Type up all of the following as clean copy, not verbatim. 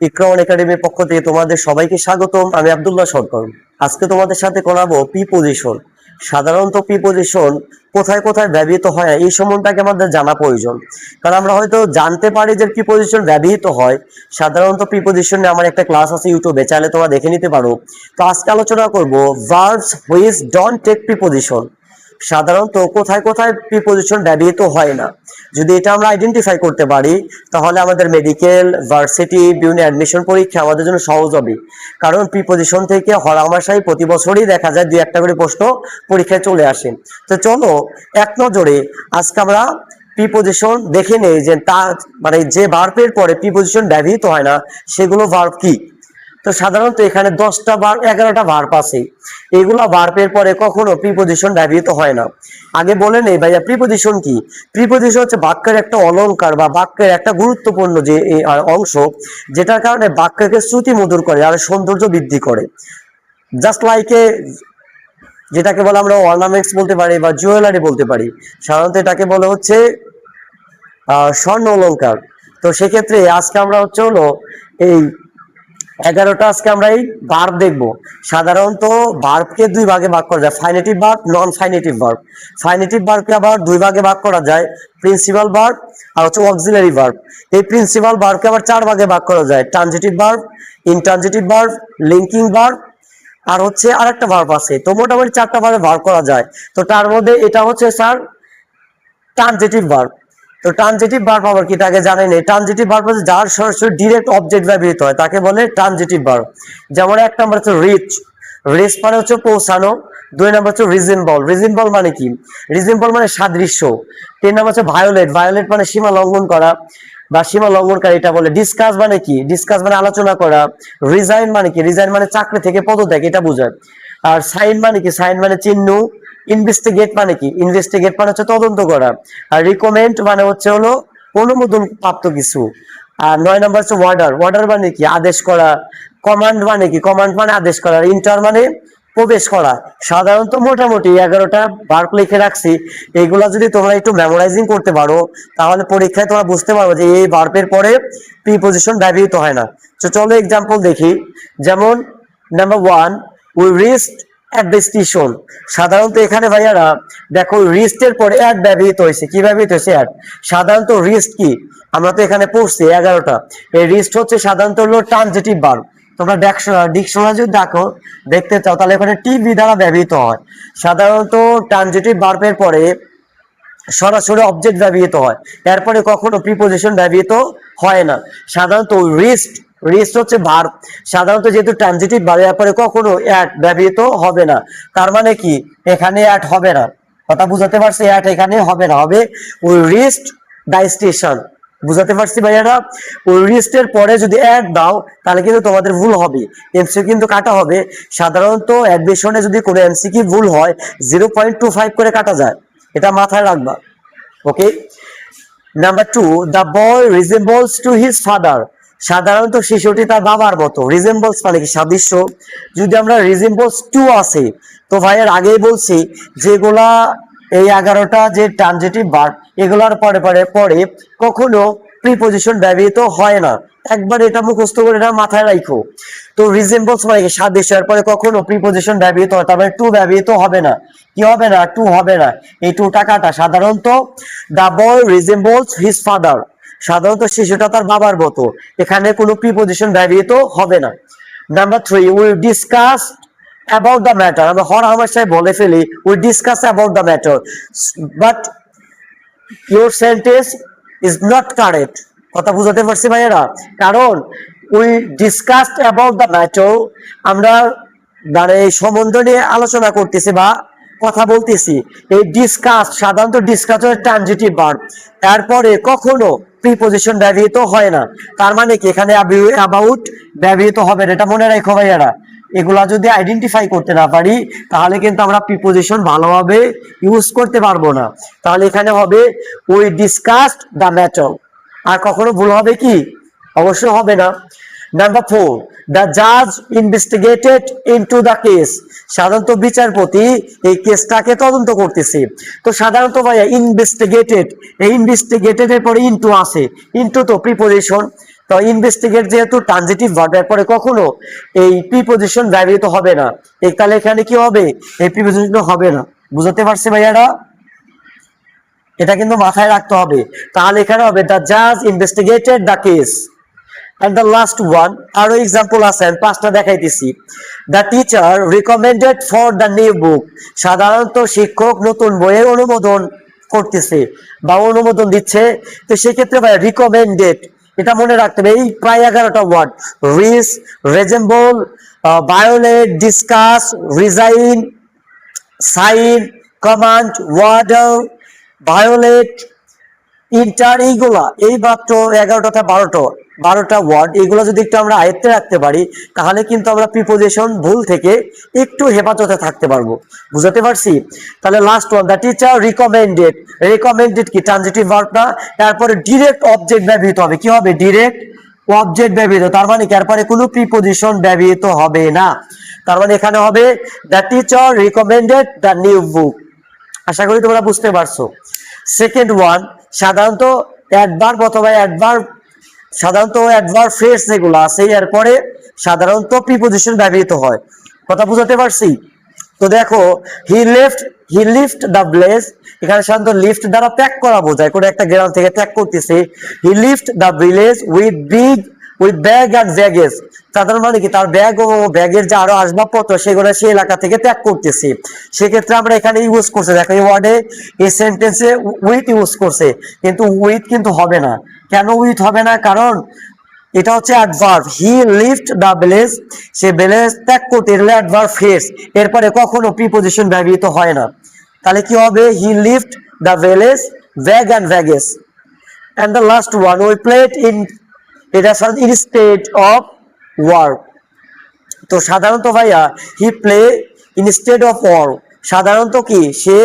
ইকরাউন একাডেমির পক্ষ থেকে তোমাদের সবাইকে স্বাগতম। আমি আব্দুল্লাহ সরকার। আজকে তোমাদের সাথে করাবো প্রিপজিশন। সাধারণত প্রিপজিশন কোথায় কোথায় ব্যবহৃত হয় এই সম্বন্ধে আমাদের জানা প্রয়োজন, কারণ আমরা হয়তো জানতে পারি যে প্রিপজিশন ব্যবহৃত হয়। সাধারণত প্রিপজিশন নিয়ে আমার একটা ক্লাস আছে ইউটিউবে, চাইলে তোমরা দেখে নিতে পারো। তো আজকে আলোচনা করব verbs which don't take preposition. সাধারণত কোথায় কোথায় প্রিপজিশন ব্যবহৃত হয় না। যদি এটা আমরা আইডেন্টিফাই করতে পারি তাহলে আমাদের মেডিকেল, ভার্সিটি, বিভিন্ন অ্যাডমিশন পরীক্ষা আমাদের জন্য সহজ হবে। কারণ প্রিপজিশন থেকে হরহামেশাই প্রতি বছরই দেখা যায় 2-1টা করে প্রশ্ন পরীক্ষায় চলে আসে। তো চলো এক নজরে আজকে আমরা প্রিপজিশন দেখে নেই যে মানে যে ভার্বের পরে প্রিপজিশন ব্যবহৃত হয় না সেগুলো ভার্ব কি। তো সাধারণত এখানে 10টা ভার্ব 11টা ভার্ব আছে, এগুলা ভার্বের পরে কখনো প্রিপজিশন ব্যবহৃত হয় না। আগে বলে নেই ভাইয়া প্রিপজিশন কি। প্রিপজিশন হচ্ছে বাক্যের একটা অলংকার বা বাক্যের একটা গুরুত্বপূর্ণ যে অংশ, যেটার কারণে বাক্যকে শ্রুতি মধুর করে আর সৌন্দর্য বৃদ্ধি করে। জাস্ট লাইক যেটাকে বলে আমরা অর্নামেন্টস বলতে পারি বা জুয়েলারি বলতে পারি, সাধারণত এটাকে বলে হচ্ছে স্বর্ণ অলংকার। তো সেক্ষেত্রে আজকে আমরা হচ্ছে হলো এই 11টা আজকে আমরা এই ভার্ব দেখব। সাধারণত ভার্বকে 2 ভাগে ভাগ করা যায়, ফাইনেটিভ ভার্ব, নন ফাইনেটিভ ভার্ব। ফাইনেটিভ ভার্বকে আবার 2 ভাগে ভাগ করা যায়, প্রিন্সিপাল ভার্ব আর হচ্ছে অক্সিলারি ভার্ব। এই প্রিন্সিপাল ভার্বকে আবার 4 ভাগে ভাগ করা যায়, transitive verb, intransitive verb, linking verb আর হচ্ছে আরেকটা ভার্ব আছে। তো মোটামুটি 4টা ভাবে ভাগ করা যায়। তো তার মধ্যে এটা হচ্ছে স্যার ট্রানজিটিভ ভার্ব। তো ট্রানজিটিভ ভার্ব আবার কি তাকে জানেন? ট্রানজিটিভ ভার্ব হচ্ছে যার সরাসরি ডিরেক্ট অবজেক্ট ব্যবহৃত হয় তাকে বলে ট্রানজিটিভ ভার্ব। যেমন 1 নাম্বার হচ্ছে রিচ, রিচ মানে হচ্ছে পৌঁছানো। 2 নাম্বার হচ্ছে রিজেম্বল, রিজেম্বল মানে কি? রিজেম্বল মানে সাদৃশ্য। 3 নাম্বার হচ্ছে ভায়োলেট, ভায়োলেট মানে সীমা লঙ্ঘন করা বা সীমা লঙ্ঘনকারী, এটা বলে। ডিসকাস মানে কি? ডিসকাস মানে আলোচনা করা। রিজাইন মানে কি? রিজাইন মানে চাকরি থেকে পদত্যাগ, এটা বোঝায়। আর সাইন মানে কি? সাইন মানে চিহ্ন। ইনভেস্টিগেট মানে কি? ইনভেস্টিগেট মানে হচ্ছে তদন্ত করা। আর রিকমেন্ড মানে হচ্ছে হলো অনুমোদন প্রাপ্ত কিছু। আর 9 নাম্বার হচ্ছে ওয়ার্ডার, ওয়ার্ডার মানে কি? আদেশ করা। কমান্ড মানে কি? কমান্ড মানে আদেশ করা। ইন্টার মানে প্রবেশ করা। সাধারণত মোটামুটি 11টা ভার্ব লিখে রাখছি, এইগুলা যদি তোমরা একটু মেমোরাইজিং করতে পারো তাহলে পরীক্ষায় তোমরা বুঝতে পারবে যে এই ভার্বের পরে প্রিপজিশন ব্যবহৃত হয় না। তো চলো এক্সাম্পল দেখি। যেমন number 1, we reached at the station. সাধারণত এখানে ভাইয়ারা দেখো রিস্টের পরে অ্যাট ব্যবহৃত হয়েছে। কি ব্যবহৃত হয়েছে? অ্যাট। সাধারণত রিস্ট কি আমরা তো এখানে পড়ছি 11টা। এই রিস্ট হচ্ছে সাধারণত হলো ট্রানজিটিভ ভার্ব। তোমরা ডিকশনারি যদি দেখো দেখতে চাও তাহলে এখানে টিভি দ্বারা ব্যবহৃত হয়। সাধারণত ট্রানজিটিভ ভার্বের পরে সরাসরি অবজেক্ট ব্যবহৃত হয়, এরপরে কখনো প্রিপজিশন ব্যবহৃত হয় না। সাধারণত রিস্ট, রিস্ট হচ্ছে ভার্ব। সাধারণত যেহেতু ট্রানজিটিভ ভার্ব এর পরে কখনো অ্যাট ব্যবহৃত হবে না। তার মানে কি এখানে অ্যাট হবে না। কথা বুঝাতে পারছি? অ্যাট এখানে হবে না, হবে উই রিচড দ্য স্টেশন। বুঝাতে পারছি ভাইয়ারা? ওই রিস্টের পরে যদি অ্যাড দাও তাহলে কিন্তু তোমাদের ভুল হবে, এমসিকিউ কিন্তু কাটা হবে। সাধারণত অ্যাডমিশনে যদি কোনো এমসিকিউ ভুল হয় 0.25 করে কাটা যায়, এটা মাথায় রাখবা। Okay. Number 2, the boy resembles to his father. সাধারণত শিশুটি তার বাবার মতো। রিজেম্বলস মানে কি? সাদৃশ্য। যদি আমরা রিজেম্বলস টু আছে তো ভাইয়ের আগেই বলছি যেগুলা এই 11টা যে ট্রানজিটিভ ভার্ব এগুলার পরে পরে পরে কখনো প্রিপজিশন ব্যবহৃত হয় না। একবার এটা মুখস্থ করে এটা মাথায় রাখো। তো রিজেম্বলস মানে কি? সাদৃশ্য। এরপরে কখনো প্রিপজিশন ব্যবহৃত হয়, তারপরে টু ব্যবহৃত হবে না। কি হবে না? টু হবে না। এই টু টাকাটা সাধারণত the boy resembles his father. সাধারণত শিশুটা তার বাবার মতো, এখানে কোনো প্রিপজিশন ব্যবহৃত হবে না। Number 3, we discuss about the matter. আমরা হরহামেশাই বলে ফেলি we discuss about the matter, but your sentence is not correct. কথা বুঝাতে পারছি ভাইয়েরা? কারণ we discussed about the matter, আমরা মানে এই সম্বন্ধ নিয়ে আলোচনা করতেছি বা কথা বলতেছি। এই ডিসকাস সাধারণত ডিসকাস হচ্ছে ট্রানজিটিভ ভার্ব, তারপরে কখনো প্রিপজিশন ব্যবহৃত হয় না। তার মানে কি এখানে অ্যাবাউট ব্যবহৃত হবে না, এটা মনে রাখো ভাইয়ারা। এগুলা যদি আইডেন্টিফাই করতে না পারি তাহলে কিন্তু আমরা প্রিপজিশন ভালোভাবে ইউজ করতে পারবো না। তাহলে এখানে হবে উই ডিসকাসড দ্য ম্যাটার। আর কখনো ভুল হবে কি? অবশ্যই হবে না। নাম্বার 4, দ্য জাজ ইনভেস্টিগেটেড ইনটু দ্য কেস। সাধারণত বিচারপতি এই কেসটাকে তদন্ত করতেছে। তো সাধারণত ভাইয়া ইনভেস্টিগেটেড, এই ইনভেস্টিগেটেড এর পরে ইনটু আছে। ইনটু তো প্রিপজিশন, তো ইনভেস্টিগেট যেহেতু ট্রানজিটিভ ভার্ব, এরপরে কখনো এই প্রিপজিশন ব্যবহৃত হবে না। তাহলে এখানে কি হবে, এই প্রিপজিশন হবে না। বুঝতে পারছি ভাইয়ারা? এটা কিন্তু মাথায় রাখতে হবে। তাহলে এখানে হবে দ্য জাজ investigated the case. And the last one, আরো এক্সাম্পল আছে, আমি পাঁচটা দেখাইতেছি। The teacher recommended for the new book, সাধারণত শিক্ষক নতুন বইয়ের অনুমোদন করতেছে বা অনুমোদন দিচ্ছে। তো সেক্ষেত্রে ভাই রিকমেন্ডেড, এটা মনে রাখতে হবে। এই প্রায় 11টা word, rise, resemble, violate, discuss, resign, sign, command, order, violate, enter, এইগুলা এই মাত্র 11টা 12টা ওয়ার্ড। এগুলো যদি একটু আমরা আয়ত্তে রাখতে পারি তাহলে কিন্তু আমরা প্রিপোজিশন ভুল থেকে একটু হেফাজতে থাকতে পারবো। বুঝতে পারছি? তাহলে last one, the teacher recommended. Recommended কি ট্রানজিটিভ ভার্ব না, তারপরে ডিরেক্ট অবজেক্ট ব্যবহৃত হবে। কি হবে? ডিরেক্ট অবজেক্ট ব্যবহৃত। তার মানে কি এরপরে কোনো প্রিপোজিশন ব্যবহৃত হবে না। তার মানে এখানে হবে the teacher recommended the new book. আশা করি তোমরা বুঝতে পারছো। সেকেন্ড ওয়ান, সাধারণত অ্যাডভার্ব অথবা সাধারণত অ্যাডভার্ব ফ্রেজ যেগুলো আছে এরপরে সাধারণত প্রিপজিশন ব্যবহৃত হয়। কথা বুঝাতে পারছি? তো দেখো, হি লিফট দ্য ভিলেজ, এখানে সাধারণত লিফট দ্বারা ত্যাগ করা বোঝায়, কোনো একটা গ্রাম থেকে ত্যাগ করতেছে। He left the village with bag and baggage, তাদের মানে কি তার ব্যাগ ও ব্যাগের যে আরো আসবাবপত্র সেগুলো সেই এলাকা থেকে ত্যাগ করতেছে। সেক্ষেত্রে আমরা এখানে ইউজ করছে, দেখো এই ওয়ার্ডে এই সেন্টেন্সে উইথ ইউজ করছে, কিন্তু উইথ কিন্তু হবে না। কেন উইথ হবে না? কারণ এটা হচ্ছে adverb. He left the village, say village ত্যাগ করতে, এটা অ্যাডভার্ব ফ্রেজ, এরপরে কখনো প্রিপজিশন ব্যবহৃত হয় না। তাহলে কি হবে? He left the village, bag and baggage. And the last one, we played in, এটা instead of work। তো সাধারণত ভাইয়া হি প্লে ইনস্টেড অফ ওয়ার্ক, সাধারণত কি সে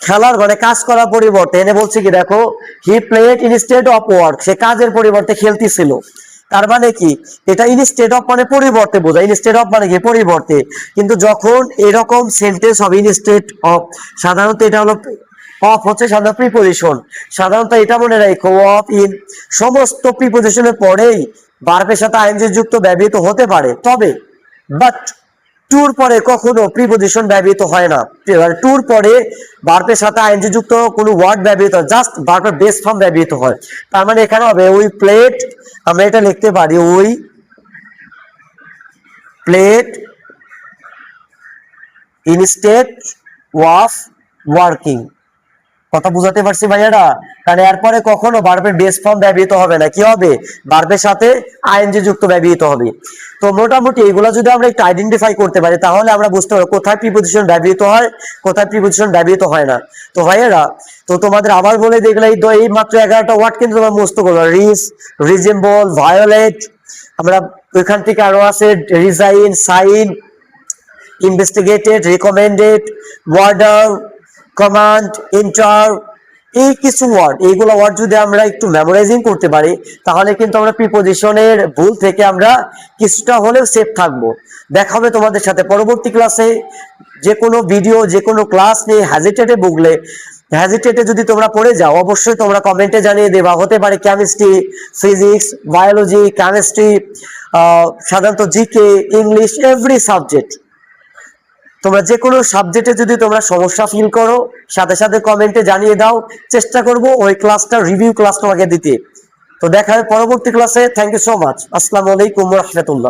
খেলার ঘরে কাজ করার পরিবর্তে, এনে বলছে কি দেখো he played instead of work, সে কাজের পরিবর্তে খেলতেছিল। তার মানে কি এটা ইনস্টেড অফ মানে পরিবর্তে বোঝায়, ইনস্টেড অফ মানে কি পরিবর্তে। কিন্তু যখন এরকম সেন্টেন্স হবে ইনস্টেড অফ, সাধারণত এটা হলো অফ হচ্ছে সাধারণত প্রিপজিশন। সাধারণত এটা মনে রাখো, অফ ইন সমস্ত প্রিপজিশনের পরেই ভার্বের সাথে আইএনজি যুক্ত ব্যবহৃত হতে পারে, তবে বাট টুর পরে কখনো প্রিপজিশন ব্যবহৃত হয় না। টুর পরে ভার্বের সাথে আইএনজি যুক্ত কোনো ওয়ার্ড ব্যবহৃত হয়, জাস্ট ভার্বের বেস ফর্ম ব্যবহৃত হয়। তার মানে এখানে হবে উই প্লেড, আমরা এটা লিখতে পারি we played instead of working. কথা বুঝাতে পারছি ভাইয়ারা? কারণ এরপরে কখনো ভার্বের বেস ফর্ম ব্যবহৃত হবে না, কি হবে? ভার্বের সাথে আইএনজি যুক্ত ব্যবহৃত হবে। তো মোটামুটি এগুলো যদি আমরা একটু আইডেন্টিফাই করতে পারি তাহলে আমরা বুঝতে পারবো কোথায় প্রিপজিশন ব্যবহৃত হয়, কোথায় প্রিপজিশন ব্যবহৃত হয় না। তো ভাইয়ারা, তো তোমাদের আবার বলে দেখলে এই মাত্র 11টা ওয়ার্ড কিন্তু তোমরা মুখস্থ করবে। রিস, রিজেম্বল, ভায়োলেট, আমরা ওইখান থেকে আরো আছে resign, sign, investigated, recommended, order, command, enter, এই কিছু ওয়ার্ড, এইগুলো ওয়ার্ড যদি আমরা একটু মেমোরাইজিং করতে পারি তাহলে কিন্তু আমরা প্রিপজিশনের ভুল থেকে আমরা কিছুটা হলেও সেফ থাকবো। দেখা হবে তোমাদের সাথে পরবর্তী ক্লাসে। যে কোনো ভিডিও, যে কোনো ক্লাস নিয়ে হেজিটেটে যদি তোমরা পড়ে যাও অবশ্যই তোমরা কমেন্টে জানিয়ে দেবা। হতে পারে কেমিস্ট্রি, ফিজিক্স, বায়োলজি, কেমিস্ট্রি, সাধারণত জিকে, ইংলিশ, এভরি সাবজেক্ট, তোমরা যে কোনো সাবজেক্টে যদি তোমরা সমস্যা ফিল করো সাথে সাথে কমেন্টে জানিয়ে দাও, চেষ্টা করব ওই ক্লাসটা রিভিউ ক্লাস তোমাকে দিতে। তো দেখা হবে পরবর্তী ক্লাসে। Thank you so much. আসসালামু আলাইকুম ওয়া রাহমাতুল্লাহ।